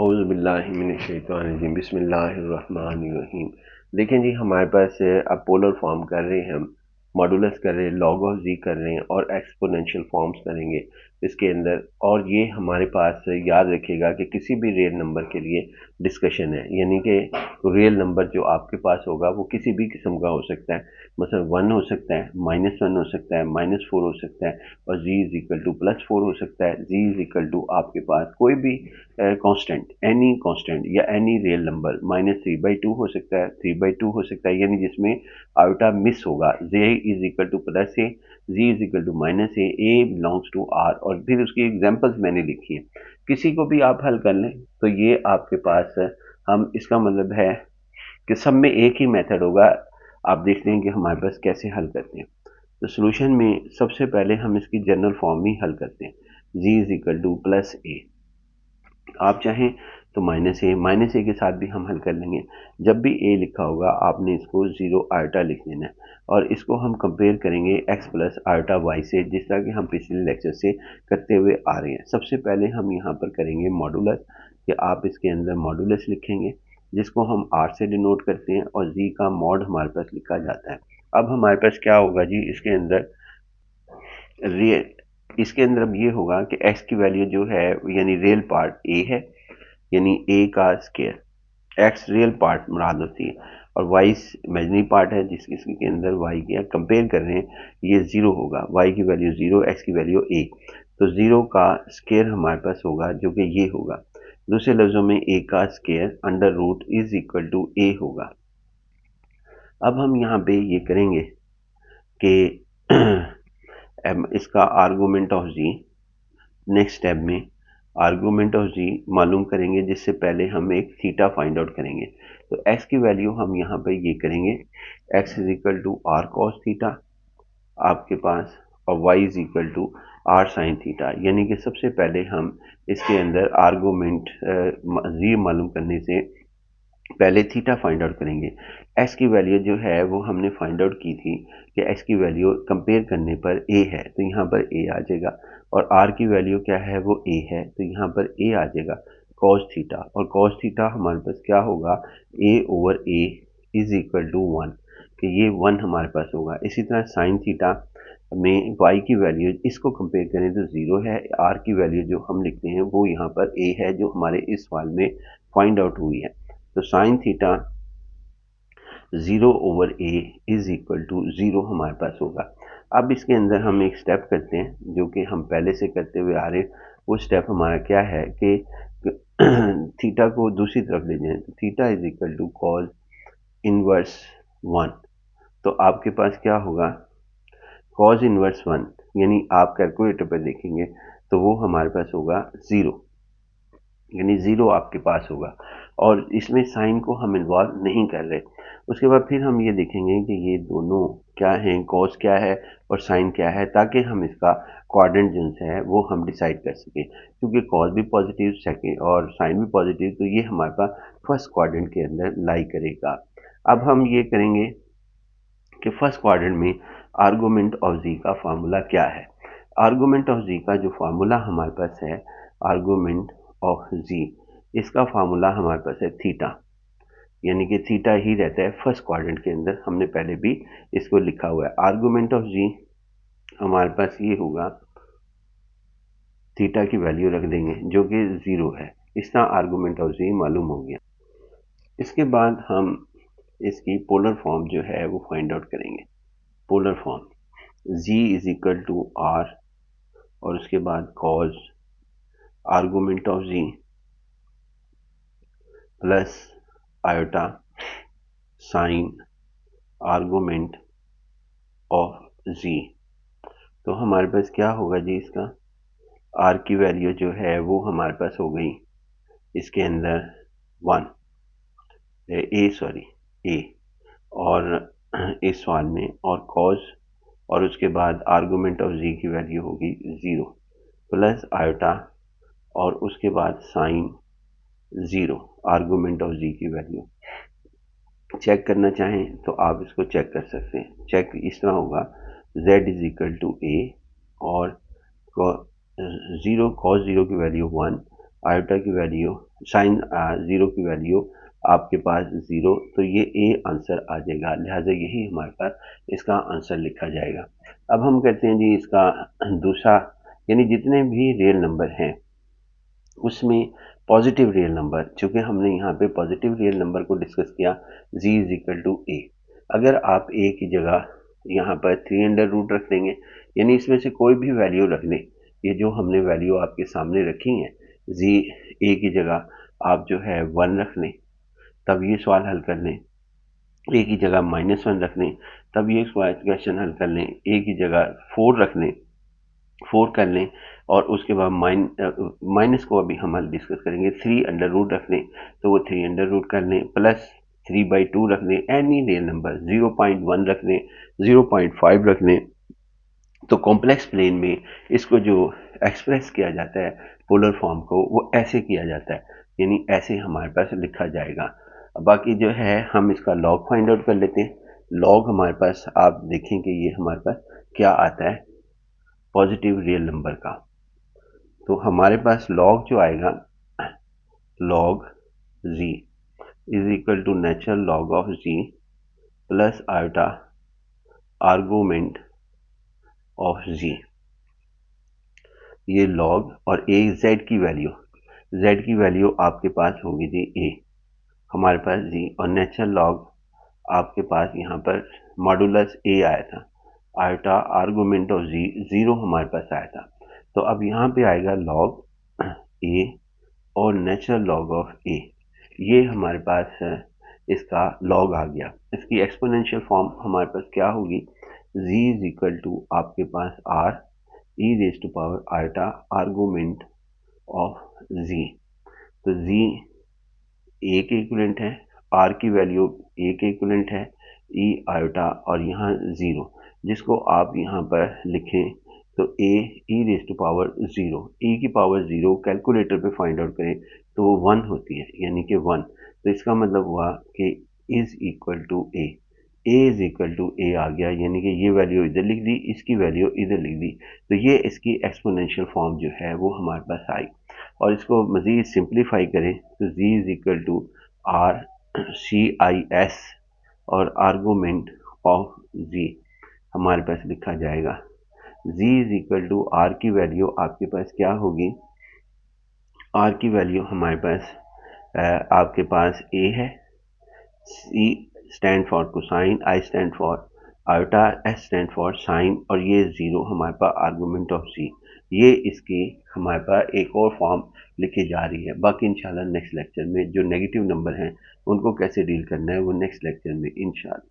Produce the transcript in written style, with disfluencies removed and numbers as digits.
औज़ुबिल्लाहिमिनश्शैतानिर्रजीम बिस्मिल्लाहिर्रहमानिर्रहीम। देखें जी, हमारे पास अब पोलर फॉर्म कर रहे हैं, हम मॉडुलस कर रहे हैं, लॉग ऑफ जी कर रहे हैं और एक्सपोनेंशियल फॉर्म्स करेंगे इसके अंदर। और ये हमारे पास याद रखिएगा कि किसी भी रियल नंबर के लिए डिस्कशन है, यानी कि रियल नंबर जो आपके पास होगा वो किसी भी किस्म का हो सकता है। मतलब 1 हो सकता है, -1 हो सकता है, -4 हो सकता है और जी इज इक्वल टू +4 हो सकता है। जी इज इक्वल टू आपके पास कोई भी कांस्टेंट, एनी कांस्टेंट या एनी रियल नंबर, -3/2 हो सकता है, 3/2 हो सकता है, यानी जिसमें आयोटा मिस होगा। J is equal to +a, G is equal to -a belongs to R. और फिर उसकी एग्जांपल्स मैंने लिखी है, किसी को भी आप हल कर लें तो ये आपके पास हम इसका मतलब है कि सब में एक ही मेथड होगा। आप देखते हैं कि हमारे पास कैसे हल करते हैं। तो सोल्यूशन में सबसे पहले हम इसकी जनरल फॉर्म ही हल करते हैं, जी इज इक्वल टू +a। आप चाहें तो -a के साथ भी हम हल कर लेंगे। जब भी a लिखा होगा आपने इसको 0 आयोटा लिख देना है और इसको हम कंपेयर करेंगे x प्लस आयोटा y से, जिस तरह कि हम पिछले लेक्चर से करते हुए आ रहे हैं। सबसे पहले हम यहाँ पर करेंगे मॉडुलस, कि आप इसके अंदर मॉडुलस लिखेंगे जिसको हम r से डिनोट करते हैं और z का मॉड हमारे पास लिखा जाता है। अब हमारे पास क्या होगा जी, इसके अंदर अब ये होगा कि x की वैल्यू जो है यानी रियल पार्ट a है, यानी a का स्केयर, x रियल पार्ट मुराद होती है और y इमेजिनरी पार्ट है जिसके अंदर y की कंपेयर कर रहे हैं, ये 0 होगा। y की वैल्यू 0, x की वैल्यू a, तो 0 का स्केयर हमारे पास होगा जो कि ये होगा। दूसरे लफ्जों में a का square under root is equal to a होगा। अब हम यहाँ पे ये करेंगे कि इसका argument of z, next step में आर्गूमेंट ऑफ जी मालूम करेंगे, जिससे पहले हम एक थीटा फाइंड आउट करेंगे। तो x की वैल्यू हम यहाँ पर ये करेंगे, x is equal to r cos theta आपके पास और y is equal to r sine theta. यानी कि सबसे पहले हम इसके अंदर आर्गूमेंट जी मालूम करने से पहले थीटा फाइंड आउट करेंगे। x की वैल्यू जो है वो हमने फाइंड आउट की थी कि x की वैल्यू कंपेयर करने पर a है, तो यहाँ पर a आ जाएगा। और r की वैल्यू क्या है, वो a है, तो यहाँ पर a आ जाएगा cos थीटा। और cos थीटा हमारे पास क्या होगा, a over a is equal to 1, कि ये 1 हमारे पास होगा। इसी तरह साइन थीटा में y की वैल्यू इसको कंपेयर करें तो 0 है, r की वैल्यू जो हम लिखते हैं वो यहाँ पर a है, जो हमारे इस सवाल में फाइंड आउट हुई है। तो sine theta 0 over a is equal to 0 हमारे पास होगा। अब इसके अंदर हम एक स्टेप करते हैं जो कि हम पहले से करते हुए आ रहे हैं। वो स्टेप हमारा क्या है कि थीटा को दूसरी तरफ ले जाएं, तो theta is equal to cos inverse 1। तो आपके पास क्या होगा, कॉस इनवर्स 1, यानी आप कैलकुलेटर पर देखेंगे तो वो हमारे पास होगा 0, यानी 0 आपके पास होगा। और इसमें साइन को हम इन्वॉल्व नहीं कर रहे। उसके बाद फिर हम ये देखेंगे कि ये दोनों क्या हैं, कॉस क्या है और साइन क्या है, ताकि हम इसका क्वाड्रेंट जो है वो हम डिसाइड कर सकें। क्योंकि कॉस भी पॉजिटिव सेकेंड और साइन भी पॉजिटिव, तो ये हमारे पास फर्स्ट क्वाड्रेंट के अंदर लाई करेगा। अब हम ये करेंगे कि फर्स्ट क्वाड्रेंट में आर्गूमेंट ऑफ जी का फार्मूला क्या है। आर्गूमेंट ऑफ जी का जो फार्मूला हमारे पास है, आर्गूमेंट ऑफ जी, इसका फार्मूला हमारे पास है थीटा, यानी कि थीटा ही रहता है फर्स्ट क्वाड्रेंट के अंदर। हमने पहले भी इसको लिखा हुआ है। आर्गूमेंट ऑफ जी हमारे पास ये होगा, थीटा की वैल्यू रख देंगे जो कि 0 है। इस तरह आर्गूमेंट ऑफ जी मालूम हो गया। इसके बाद हम इसकी पोलर फॉर्म जो है वो फाइंड आउट करेंगे। Polar form G is equal to R और उसके बाद cos argument of G plus iota sine argument of G. तो हमारे पास क्या होगा जी, इसका आर की वैल्यू जो है वो हमारे पास हो गई इसके अंदर 1, ए और इस सवाल में, और कॉस और उसके बाद आर्गूमेंट ऑफ जी की वैल्यू होगी 0 प्लस आयोटा और उसके बाद साइन 0 आर्गूमेंट ऑफ जी की वैल्यू। चेक करना चाहें तो आप इसको चेक कर सकते हैं। चेक इस तरह होगा, z इज इक्वल टू ए और 0 cos 0 की वैल्यू 1 आयोटा की वैल्यू साइन 0 की वैल्यू आपके पास 0, तो ये ए आंसर आ जाएगा, लिहाजा यही हमारे पास इसका आंसर लिखा जाएगा। अब हम कहते हैं जी इसका दूसरा, यानी जितने भी रियल नंबर हैं उसमें पॉजिटिव रियल नंबर, चूंकि हमने यहाँ पे पॉजिटिव रियल नंबर को डिस्कस किया, z इज इक्वल टू ए। अगर आप a की जगह यहाँ पर 3 अंडर रूट रख देंगे, यानी इसमें से कोई भी वैल्यू रख लें, ये जो हमने वैल्यू आपके सामने रखी है, z a की जगह आप जो है 1 रख लें, तब ये सवाल हल कर लें। a की जगह -1 रख लें, तब ये क्वेश्चन हल कर लें। a की जगह 4 रख लें, 4 कर लें, और उसके बाद माइनस को अभी हम डिस्कस करेंगे। 3 अंडर रूट रख लें, तो वो 3 अंडर रूट कर लें, प्लस 3/2 रख लें, एनी रियल नंबर 0.1 रख लें, 0.5 रख लें। तो कॉम्प्लेक्स प्लेन में इसको जो एक्सप्रेस किया जाता है पोलर फॉर्म को, वो ऐसे किया जाता है, यानी ऐसे हमारे पास लिखा जाएगा। बाकी जो है हम इसका लॉग फाइंड आउट कर लेते हैं। लॉग हमारे पास आप देखें कि ये हमारे पास क्या आता है पॉजिटिव रियल नंबर का। तो हमारे पास लॉग जो आएगा, log z is equal to natural log of z plus iota argument of z। ये लॉग और a z की वैल्यू आपके पास होगी जी a, हमारे पास z, और नेचुरल लॉग आपके पास यहाँ पर मॉडुलस a आया था, आयोटा आर्गूमेंट ऑफ z 0 हमारे पास आया था। तो अब यहाँ पे आएगा लॉग a और नेचुरल लॉग ऑफ a, ये हमारे पास इसका लॉग आ गया। इसकी एक्सपोनेंशियल फॉर्म हमारे पास क्या होगी, z इज इक्वल टू आपके पास r e raise to power iota argument of z। तो z a के इक्विवेलेंट है, r की वैल्यू a के इक्विवेलेंट है, e आयोटा और यहाँ 0, जिसको आप यहाँ पर लिखें तो a e raise to power 0, e की पावर 0 कैलकुलेटर पे फाइंड आउट करें तो वो 1 होती है, यानी कि 1। तो इसका मतलब हुआ कि is equal to a is equal to a आ गया, यानी कि ये वैल्यू इधर लिख दी, इसकी वैल्यू इधर लिख दी। तो ये इसकी एक्सपोनेंशियल फॉर्म जो है वो हमारे पास आई। और इसको मज़ीद सिंप्लीफाई करें तो z is equal to r c i s और आर्गूमेंट ऑफ z हमारे पास लिखा जाएगा। z is equal to r की वैल्यू आपके पास क्या होगी, आर की वैल्यू हमारे पास आपके पास a है, c stand for cosine, i stand for iota, s stand for sine, और ये 0 हमारे पास आर्गूमेंट ऑफ c। ये इसकी हमारे पास एक और फॉर्म लिखी जा रही है। बाकी इंशाल्लाह नेक्स्ट लेक्चर में जो नेगेटिव नंबर हैं उनको कैसे डील करना है वो नेक्स्ट लेक्चर में इंशाल्लाह।